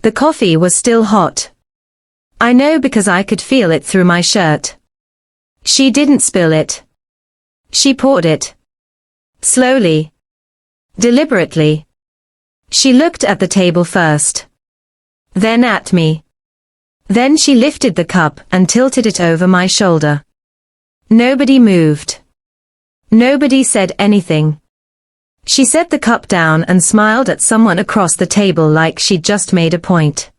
The coffee was still hot. I know because I could feel it through my shirt. She didn't spill it. She poured it. Slowly. Deliberately. She looked at the table first. Then at me. Then she lifted the cup and tilted it over my shoulder. Nobody moved. Nobody said anything. She set the cup down and smiled at someone across the table like she'd just made a point.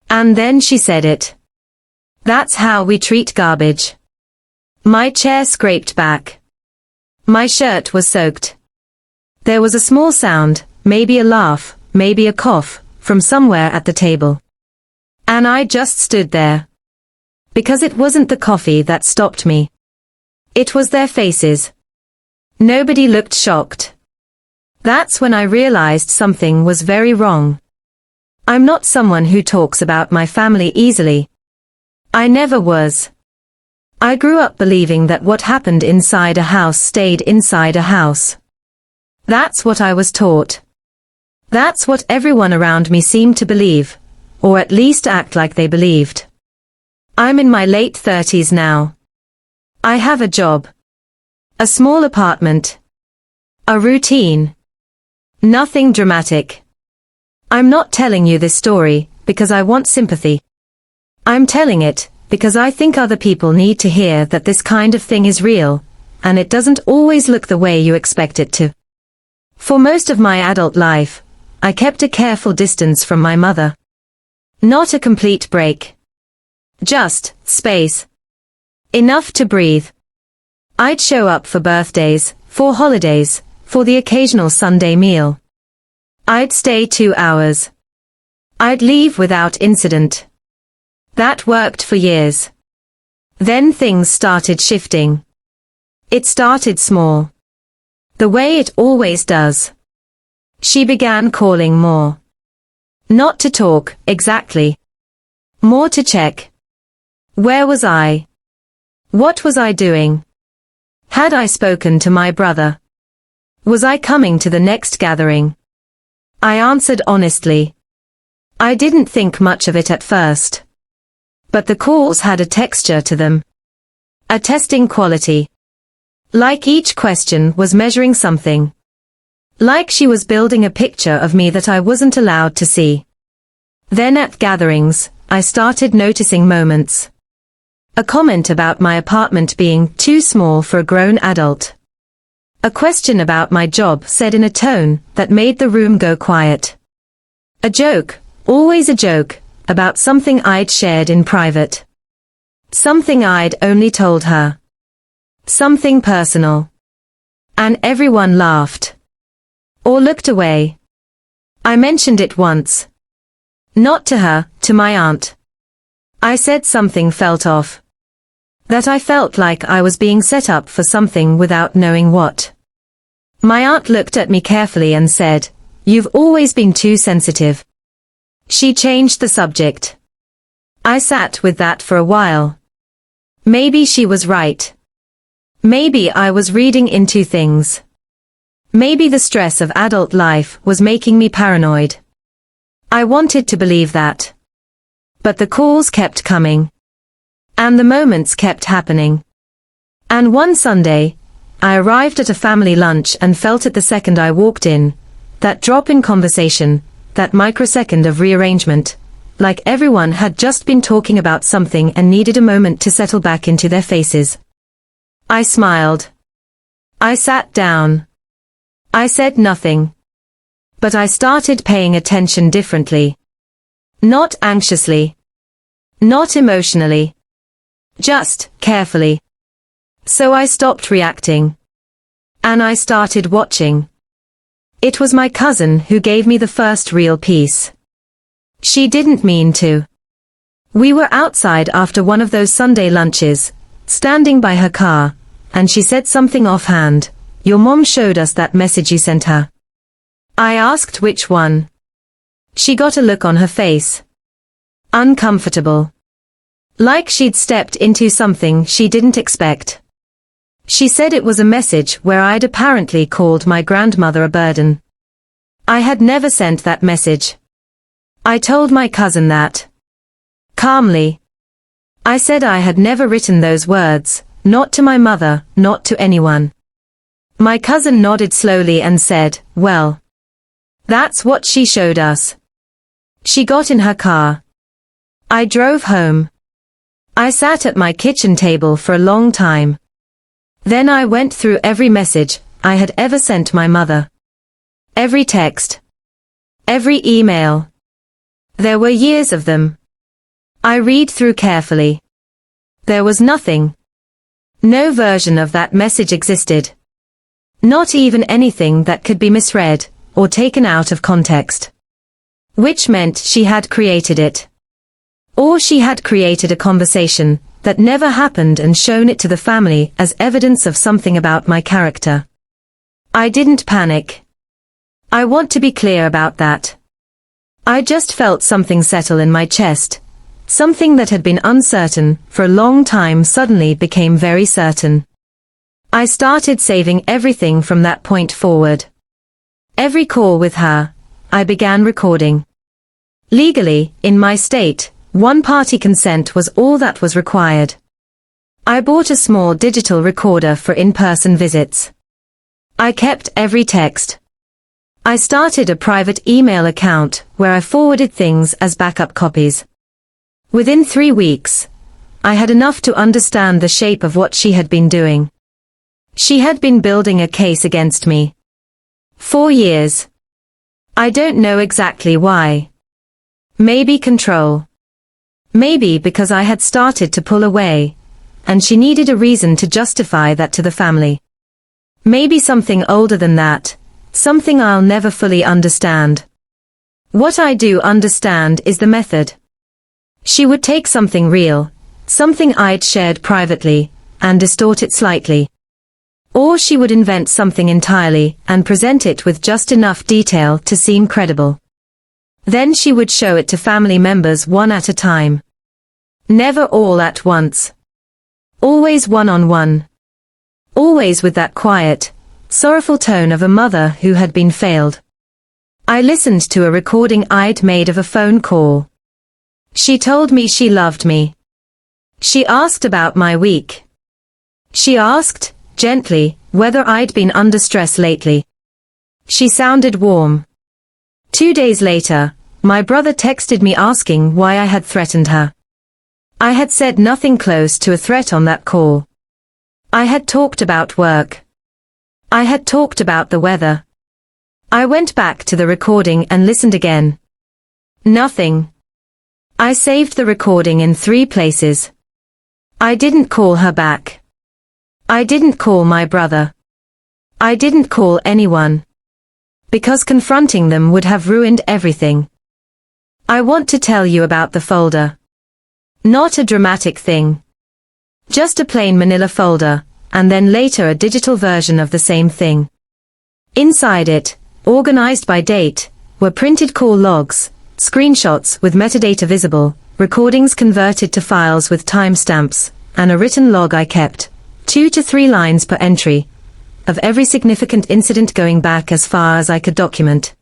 And then she said it. That's how we treat garbage. My chair scraped back. My shirt was soaked. There was a small sound, maybe a laugh, maybe a cough, from somewhere at the table. And I just stood there. Because it wasn't the coffee that stopped me. It was their faces. Nobody looked shocked. That's when I realized something was very wrong. I'm not someone who talks about my family easily. I never was. I grew up believing that what happened inside a house stayed inside a house. That's what I was taught. That's what everyone around me seemed to believe, or at least act like they believed. I'm in my late 30s now. I have a job. A small apartment. A routine. Nothing dramatic. I'm not telling you this story because I want sympathy. I'm telling it because I think other people need to hear that this kind of thing is real, and it doesn't always look the way you expect it to. For most of my adult life, I kept a careful distance from my mother. Not a complete break. Just space. Enough to breathe. I'd show up for birthdays, for holidays, for the occasional Sunday meal. I'd stay 2 hours. I'd leave without incident. That worked for years. Then things started shifting. It started small. The way it always does. She began calling more. Not to talk, exactly. More to check. Where was I? What was I doing? Had I spoken to my brother? Was I coming to the next gathering? I answered honestly. I didn't think much of it at first. But the calls had a texture to them. A testing quality. Like each question was measuring something. Like she was building a picture of me that I wasn't allowed to see. Then at gatherings, I started noticing moments. A comment about my apartment being too small for a grown adult. A question about my job said in a tone that made the room go quiet. A joke, always a joke, about something I'd shared in private. Something I'd only told her. Something personal. And everyone laughed. Or looked away. I mentioned it once. Not to her, to my aunt. I said something felt off. That I felt like I was being set up for something without knowing what. My aunt looked at me carefully and said, "You've always been too sensitive." She changed the subject. I sat with that for a while. Maybe she was right. Maybe I was reading into things. Maybe the stress of adult life was making me paranoid. I wanted to believe that. But the calls kept coming. And the moments kept happening. And one Sunday, I arrived at a family lunch and felt it the second I walked in, that drop in conversation, that microsecond of rearrangement, like everyone had just been talking about something and needed a moment to settle back into their faces. I smiled. I sat down. I said nothing. But I started paying attention differently. Not anxiously. Not emotionally. Just carefully. So I stopped reacting. And I started watching. It was my cousin who gave me the first real piece. She didn't mean to. We were outside after one of those Sunday lunches, standing by her car, and she said something offhand. "Your mom showed us that message you sent her." I asked which one. She got a look on her face. Uncomfortable. Like she'd stepped into something she didn't expect. She said it was a message where I'd apparently called my grandmother a burden. I had never sent that message. I told my cousin that. Calmly. I said I had never written those words, not to my mother, not to anyone. My cousin nodded slowly and said, well, that's what she showed us. She got in her car. I drove home. I sat at my kitchen table for a long time. Then I went through every message I had ever sent my mother. Every text. Every email. There were years of them. I read through carefully. There was nothing. No version of that message existed. Not even anything that could be misread or taken out of context. Which meant she had created it. Or she had created a conversation that never happened and shown it to the family as evidence of something about my character. I didn't panic. I want to be clear about that. I just felt something settle in my chest. Something that had been uncertain for a long time suddenly became very certain. I started saving everything from that point forward. Every call with her, I began recording. Legally, in my state, one-party consent was all that was required. I bought a small digital recorder for in-person visits. I kept every text. I started a private email account where I forwarded things as backup copies. Within 3 weeks, I had enough to understand the shape of what she had been doing. She had been building a case against me. 4 years. I don't know exactly why. Maybe control. Maybe because I had started to pull away, and she needed a reason to justify that to the family. Maybe something older than that, something I'll never fully understand. What I do understand is the method. She would take something real, something I'd shared privately, and distort it slightly. Or she would invent something entirely and present it with just enough detail to seem credible. Then she would show it to family members one at a time. Never all at once. Always one-on-one. Always with that quiet, sorrowful tone of a mother who had been failed. I listened to a recording I'd made of a phone call. She told me she loved me. She asked about my week. She asked, gently, whether I'd been under stress lately. She sounded warm. 2 days later, my brother texted me asking why I had threatened her. I had said nothing close to a threat on that call. I had talked about work. I had talked about the weather. I went back to the recording and listened again. Nothing. I saved the recording in 3 places. I didn't call her back. I didn't call my brother. I didn't call anyone. Because confronting them would have ruined everything. I want to tell you about the folder. Not a dramatic thing. Just a plain manila folder, and then later a digital version of the same thing. Inside it, organized by date, were printed call logs, screenshots with metadata visible, recordings converted to files with timestamps, and a written log I kept, 2 to 3 lines per entry, of every significant incident going back as far as I could document.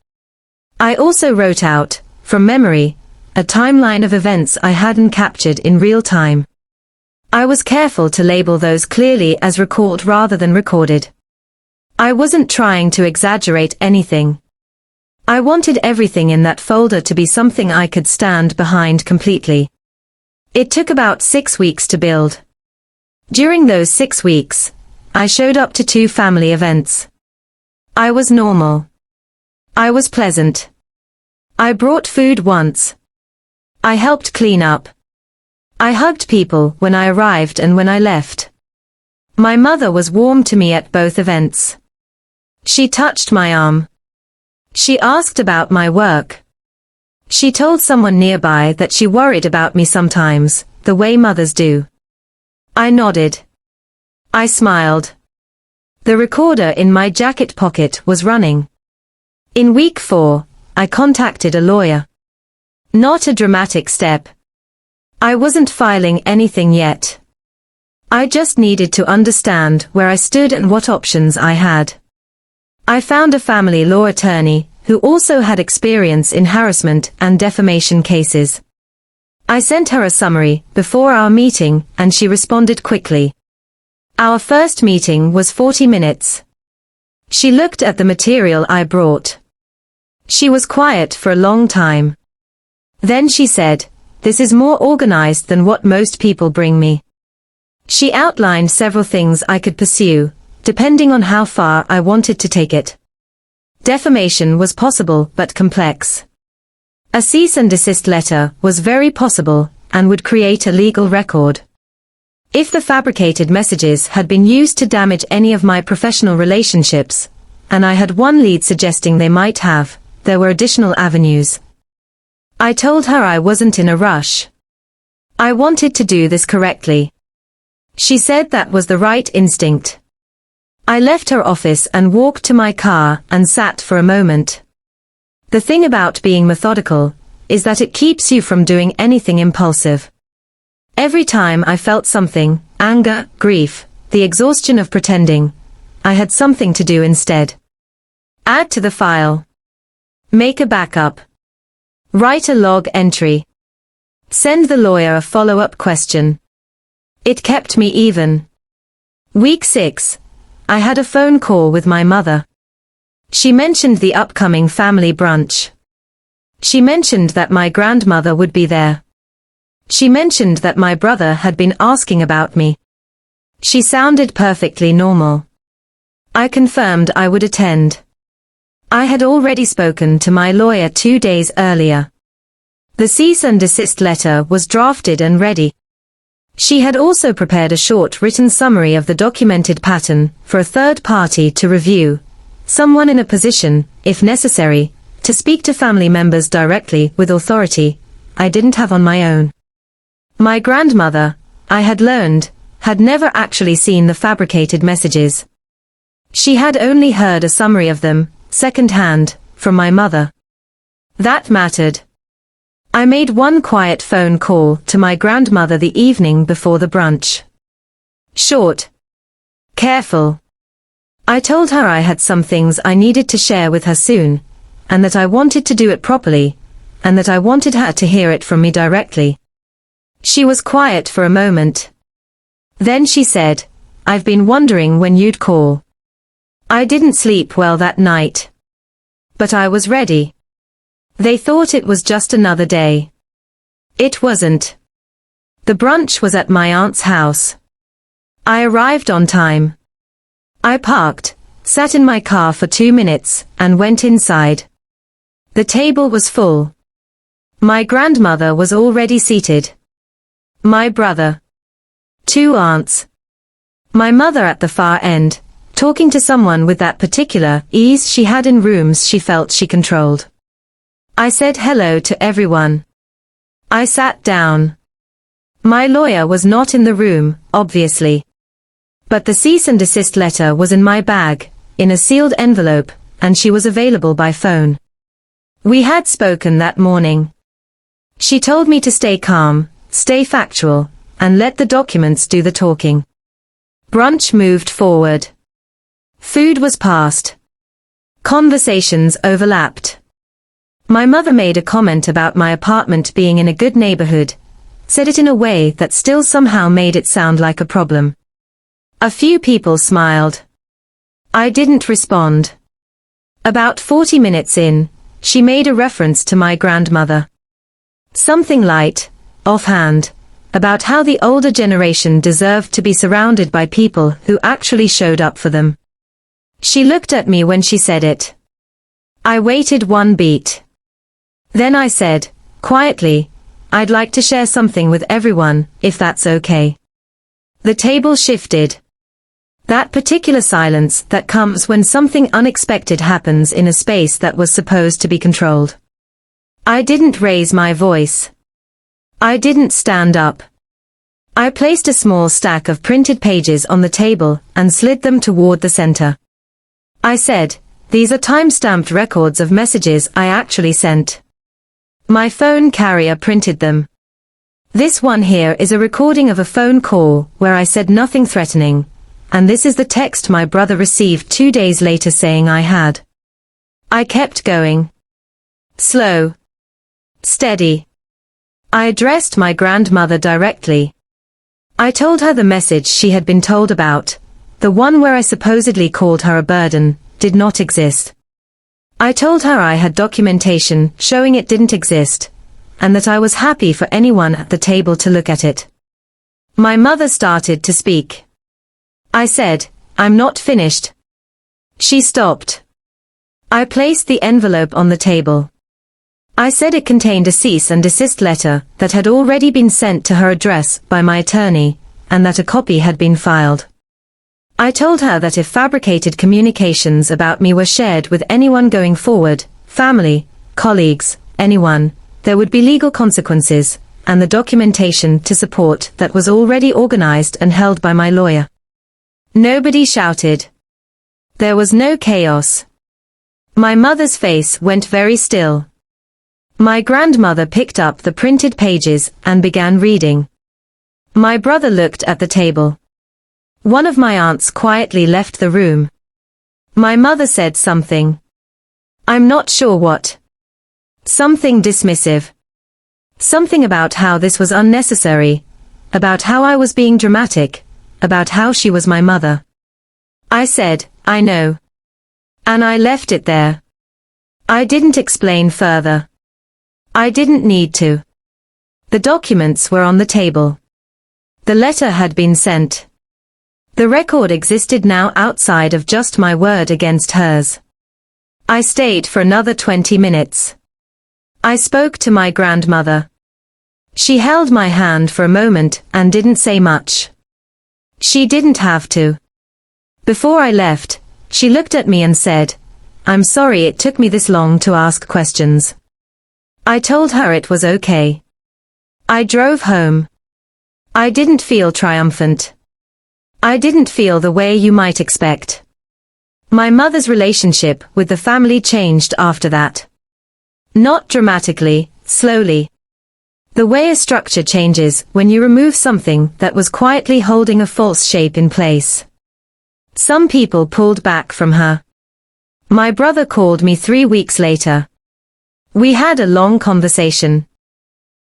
I also wrote out, from memory, a timeline of events I hadn't captured in real time. I was careful to label those clearly as recalled rather than recorded. I wasn't trying to exaggerate anything. I wanted everything in that folder to be something I could stand behind completely. It took about 6 weeks to build. During those 6 weeks, I showed up to 2 family events. I was normal. I was pleasant. I brought food once. I helped clean up. I hugged people when I arrived and when I left. My mother was warm to me at both events. She touched my arm. She asked about my work. She told someone nearby that she worried about me sometimes, the way mothers do. I nodded. I smiled. The recorder in my jacket pocket was running. In week 4, I contacted a lawyer. Not a dramatic step. I wasn't filing anything yet. I just needed to understand where I stood and what options I had. I found a family law attorney who also had experience in harassment and defamation cases. I sent her a summary before our meeting, and she responded quickly. Our first meeting was 40 minutes. She looked at the material I brought. She was quiet for a long time. Then she said, "This is more organized than what most people bring me." She outlined several things I could pursue, depending on how far I wanted to take it. Defamation was possible but complex. A cease and desist letter was very possible, and would create a legal record. If the fabricated messages had been used to damage any of my professional relationships, and I had one lead suggesting they might have, there were additional avenues. I told her I wasn't in a rush. I wanted to do this correctly. She said that was the right instinct. I left her office and walked to my car and sat for a moment. The thing about being methodical is that it keeps you from doing anything impulsive. Every time I felt something, anger, grief, the exhaustion of pretending, I had something to do instead. Add to the file. Make a backup. Write a log entry. Send the lawyer a follow-up question. It kept me even. Week 6. I had a phone call with my mother. She mentioned the upcoming family brunch. She mentioned that my grandmother would be there. She mentioned that my brother had been asking about me. She sounded perfectly normal. I confirmed I would attend. I had already spoken to my lawyer 2 days earlier. The cease and desist letter was drafted and ready. She had also prepared a short written summary of the documented pattern for a third party to review, someone in a position, if necessary, to speak to family members directly with authority I didn't have on my own. My grandmother, I had learned, had never actually seen the fabricated messages. She had only heard a summary of them, second-hand, from my mother. That mattered. I made one quiet phone call to my grandmother the evening before the brunch. Short. Careful. I told her I had some things I needed to share with her soon, and that I wanted to do it properly, and that I wanted her to hear it from me directly. She was quiet for a moment. Then she said, "I've been wondering when you'd call. I didn't sleep well that night. But I was ready. They thought it was just another day. It wasn't." The brunch was at my aunt's house. I arrived on time. I parked, sat in my car for 2 minutes, and went inside. The table was full. My grandmother was already seated. My brother. 2 aunts. My mother at the far end, talking to someone with that particular ease she had in rooms she felt she controlled. I said hello to everyone. I sat down. My lawyer was not in the room, obviously. But the cease and desist letter was in my bag, in a sealed envelope, and she was available by phone. We had spoken that morning. She told me to stay calm, stay factual, and let the documents do the talking. Brunch moved forward. Food was passed. Conversations overlapped. My mother made a comment about my apartment being in a good neighborhood, said it in a way that still somehow made it sound like a problem. A few people smiled. I didn't respond. About 40 minutes in, she made a reference to my grandmother. Something light, offhand, about how the older generation deserved to be surrounded by people who actually showed up for them. She looked at me when she said it. I waited 1 beat. Then I said, quietly, "I'd like to share something with everyone, if that's okay." The table shifted. That particular silence that comes when something unexpected happens in a space that was supposed to be controlled. I didn't raise my voice. I didn't stand up. I placed a small stack of printed pages on the table and slid them toward the center. I said, "These are time-stamped records of messages I actually sent. My phone carrier printed them. This one here is a recording of a phone call where I said nothing threatening, and this is the text my brother received 2 days later saying I had." I kept going. Slow. Steady. I addressed my grandmother directly. I told her the message she had been told about, the one where I supposedly called her a burden, did not exist. I told her I had documentation showing it didn't exist, and that I was happy for anyone at the table to look at it. My mother started to speak. I said, "I'm not finished." She stopped. I placed the envelope on the table. I said it contained a cease and desist letter that had already been sent to her address by my attorney, and that a copy had been filed. I told her that if fabricated communications about me were shared with anyone going forward, family, colleagues, anyone, there would be legal consequences, and the documentation to support that was already organized and held by my lawyer. Nobody shouted. There was no chaos. My mother's face went very still. My grandmother picked up the printed pages and began reading. My brother looked at the table. One of my aunts quietly left the room. My mother said something. I'm not sure what. Something dismissive. Something about how this was unnecessary, about how I was being dramatic, about how she was my mother. I said, "I know." And I left it there. I didn't explain further. I didn't need to. The documents were on the table. The letter had been sent. The record existed now outside of just my word against hers. I stayed for another 20 minutes. I spoke to my grandmother. She held my hand for a moment and didn't say much. She didn't have to. Before I left, she looked at me and said, "I'm sorry it took me this long to ask questions." I told her it was okay. I drove home. I didn't feel triumphant. I didn't feel the way you might expect. My mother's relationship with the family changed after that. Not dramatically, slowly. The way a structure changes when you remove something that was quietly holding a false shape in place. Some people pulled back from her. My brother called me 3 weeks later. We had a long conversation.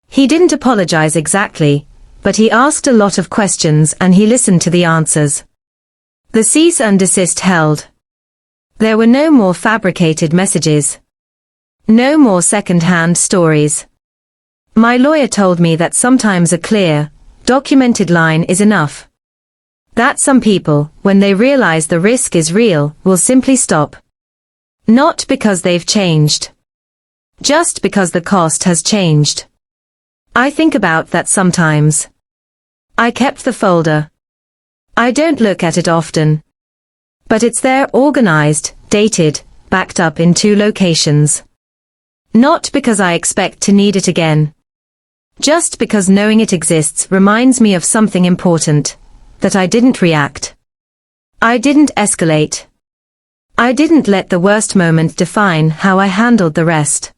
He didn't apologize exactly, but he asked a lot of questions and he listened to the answers. The cease and desist held. There were no more fabricated messages. No more second-hand stories. My lawyer told me that sometimes a clear, documented line is enough. That some people, when they realize the risk is real, will simply stop. Not because they've changed. Just because the cost has changed. I think about that sometimes. I kept the folder. I don't look at it often. But it's there, organized, dated, backed up in 2 locations. Not because I expect to need it again. Just because knowing it exists reminds me of something important. That I didn't react. I didn't escalate. I didn't let the worst moment define how I handled the rest.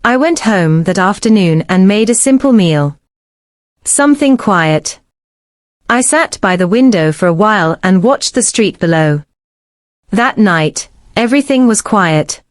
I went home that afternoon and made a simple meal. Something quiet. I sat by the window for a while and watched the street below. That night, everything was quiet.